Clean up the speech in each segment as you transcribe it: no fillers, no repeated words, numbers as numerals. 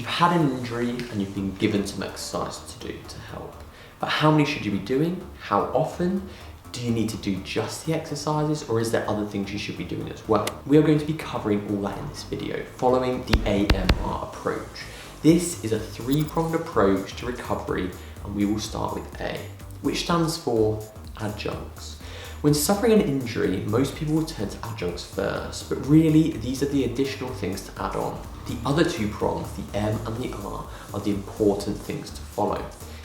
You've had an injury and you've been given some exercise to do to help. But how many should you be doing? How often? Do you need to do just the exercises, or is there other things you should be doing as well? We are going to be covering all that in this video, following the AMR approach. This is a three-pronged approach to recovery, and we will start with A, which stands for adjuncts. When suffering an injury, most people will turn to adjuncts first, but really these are the additional things to add on. The other two prongs, the M and the R, are the important things to follow,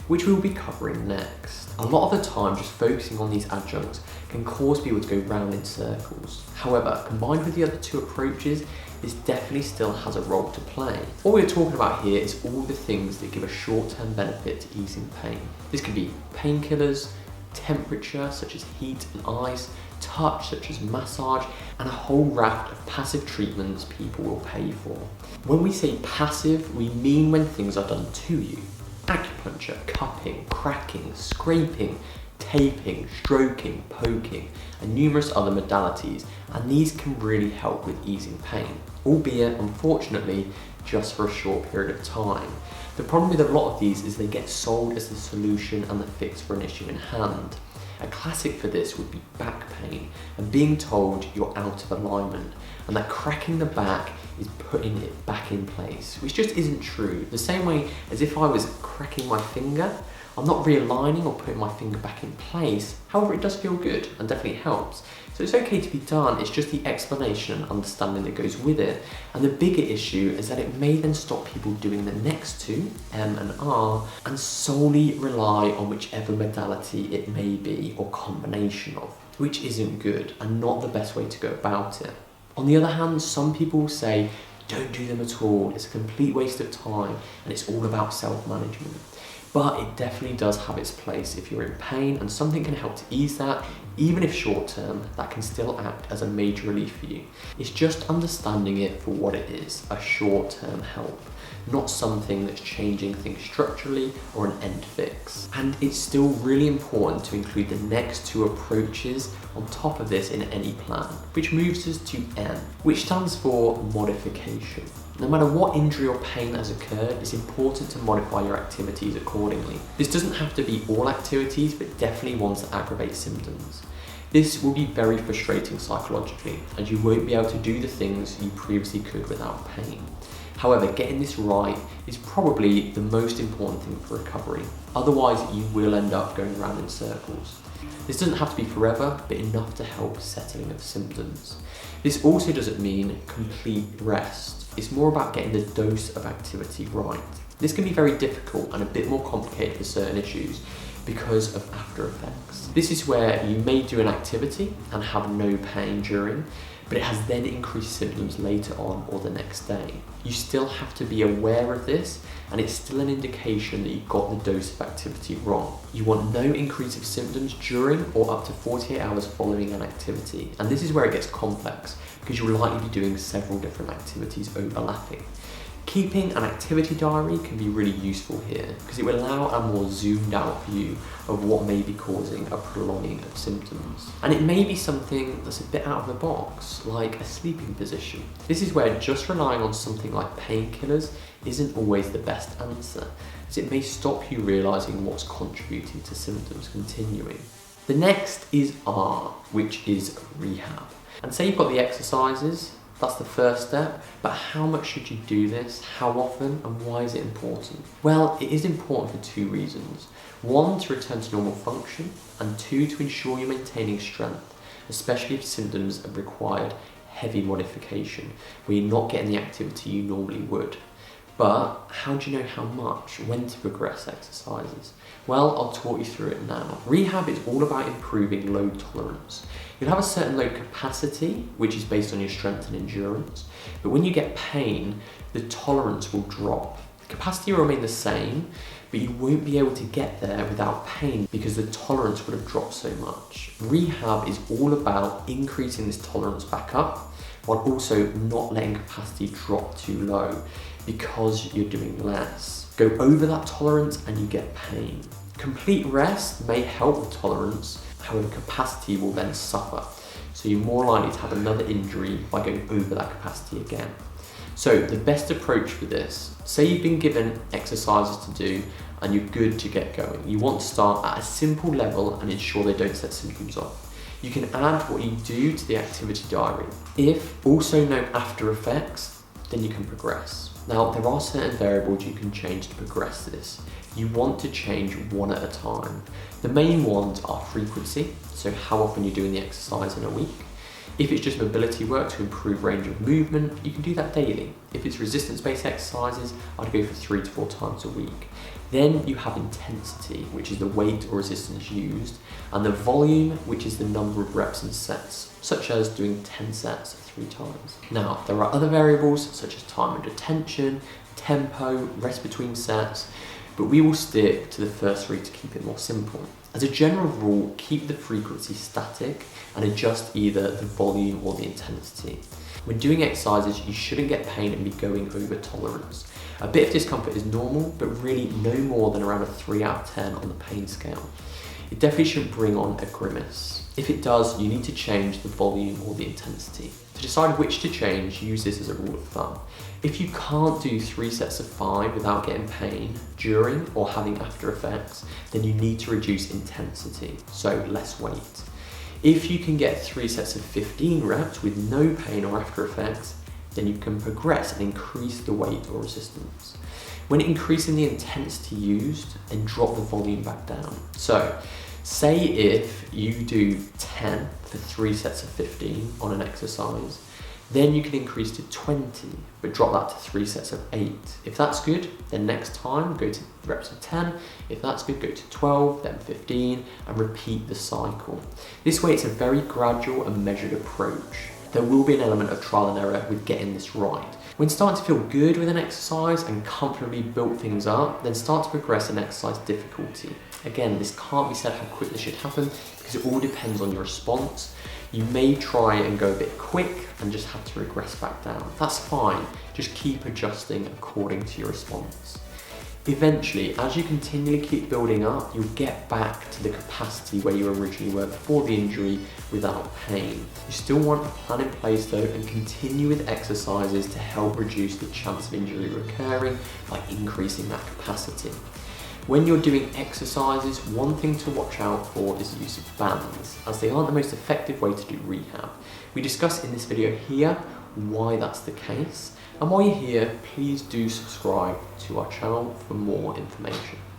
which we will be covering next. A lot of the time, just focusing on these adjuncts can cause people to go round in circles. However, combined with the other two approaches, this definitely still has a role to play. What we're talking about here is all the things that give a short-term benefit to easing pain. This could be painkillers, temperature such as heat and ice, touch such as massage, and a whole raft of passive treatments people will pay for. When we say passive, we mean when things are done to you. Acupuncture, cupping, cracking, scraping, taping, stroking, poking, and numerous other modalities, and these can really help with easing pain, albeit unfortunately just for a short period of time. The problem with a lot of these is they get sold as the solution and the fix for an issue in hand. A classic for this would be back pain and being told you're out of alignment, and that cracking the back is putting it back in place, which just isn't true. The same way as if I was cracking my finger, I'm not realigning or putting my finger back in place. However, it does feel good and definitely helps. So it's okay to be done, it's just the explanation and understanding that goes with it. And the bigger issue is that it may then stop people doing the next two, M and R, and solely rely on whichever modality it may be or combination of, which isn't good and not the best way to go about it. On the other hand, some people will say, don't do them at all, it's a complete waste of time and it's all about self-management. But it definitely does have its place if you're in pain, and something can help to ease that, even if short term, that can still act as a major relief for you. It's just understanding it for what it is, a short term help, not something that's changing things structurally or an end fix. And it's still really important to include the next two approaches on top of this in any plan, which moves us to M, which stands for modification. No matter what injury or pain has occurred, it's important to modify your activities accordingly. This doesn't have to be all activities, but definitely ones that aggravate symptoms. This will be very frustrating psychologically, as you won't be able to do the things you previously could without pain. However, getting this right is probably the most important thing for recovery. Otherwise, you will end up going around in circles. This doesn't have to be forever, but enough to help settling of symptoms. This also doesn't mean complete rest. It's more about getting the dose of activity right. This can be very difficult and a bit more complicated for certain issues because of after effects. This is where you may do an activity and have no pain during, but it has then increased symptoms later on or the next day. You still have to be aware of this, and it's still an indication that you got the dose of activity wrong. You want no increase of symptoms during or up to 48 hours following an activity, and this is where it gets complex because you'll likely be doing several different activities overlapping. Keeping an activity diary can be really useful here because it will allow a more zoomed out view of what may be causing a prolonging of symptoms. And it may be something that's a bit out of the box, like a sleeping position. This is where just relying on something like painkillers isn't always the best answer, as it may stop you realising what's contributing to symptoms continuing. The next is R, which is rehab. And say you've got the exercises, that's the first step, but how much should you do this, how often, and why is it important? Well, it is important for two reasons. One, to return to normal function, and two, to ensure you're maintaining strength, especially if symptoms have required heavy modification, where you're not getting the activity you normally would. But how do you know how much, when to progress exercises? Well, I'll talk you through it now. Rehab is all about improving load tolerance. You'll have a certain load capacity, which is based on your strength and endurance, but when you get pain, the tolerance will drop. The capacity will remain the same, but you won't be able to get there without pain because the tolerance would have dropped so much. Rehab is all about increasing this tolerance back up, while also not letting capacity drop too low because you're doing less. Go over that tolerance and you get pain. Complete rest may help with tolerance, however capacity will then suffer. So you're more likely to have another injury by going over that capacity again. So the best approach for this, say you've been given exercises to do and you're good to get going. You want to start at a simple level and ensure they don't set symptoms off. You can add what you do to the activity diary. If also no after effects, then you can progress. Now, there are certain variables you can change to progress this. You want to change one at a time. The main ones are frequency, so how often you're doing the exercise in a week. If it's just mobility work to improve range of movement, you can do that daily. If it's resistance-based exercises, I'd go for 3 to 4 times a week. Then you have intensity, which is the weight or resistance used, and the volume, which is the number of reps and sets, such as doing 10 sets 3 times. Now, there are other variables such as time under tension, tempo, rest between sets, but we will stick to the first 3 to keep it more simple. As a general rule, keep the frequency static and adjust either the volume or the intensity. When doing exercises, you shouldn't get pain and be going over tolerance. A bit of discomfort is normal, but really no more than around a 3 out of 10 on the pain scale. It definitely shouldn't bring on a grimace. If it does, you need to change the volume or the intensity. To decide which to change, use this as a rule of thumb. If you can't do 3 sets of 5 without getting pain during or having after effects, then you need to reduce intensity, so less weight. If you can get 3 sets of 15 reps with no pain or after effects, then you can progress and increase the weight or resistance. When increasing the intensity used, then drop the volume back down. So, say if you do 10 for 3 sets of 15 on an exercise, then you can increase to 20, but drop that to 3 sets of 8. If that's good, then next time go to reps of 10. If that's good, go to 12, then 15, and repeat the cycle. This way it's a very gradual and measured approach. There will be an element of trial and error with getting this right. When starting to feel good with an exercise and comfortably build things up, then start to progress in exercise difficulty. Again, this can't be said how quick this should happen because it all depends on your response. You may try and go a bit quick and just have to regress back down. That's fine, just keep adjusting according to your response. Eventually, as you continually keep building up, you'll get back to the capacity where you originally were before the injury without pain. You still want a plan in place though and continue with exercises to help reduce the chance of injury recurring by increasing that capacity. When you're doing exercises, one thing to watch out for is the use of bands, as they aren't the most effective way to do rehab. We discuss in this video here why that's the case, and while you're here, please do subscribe to our channel for more information.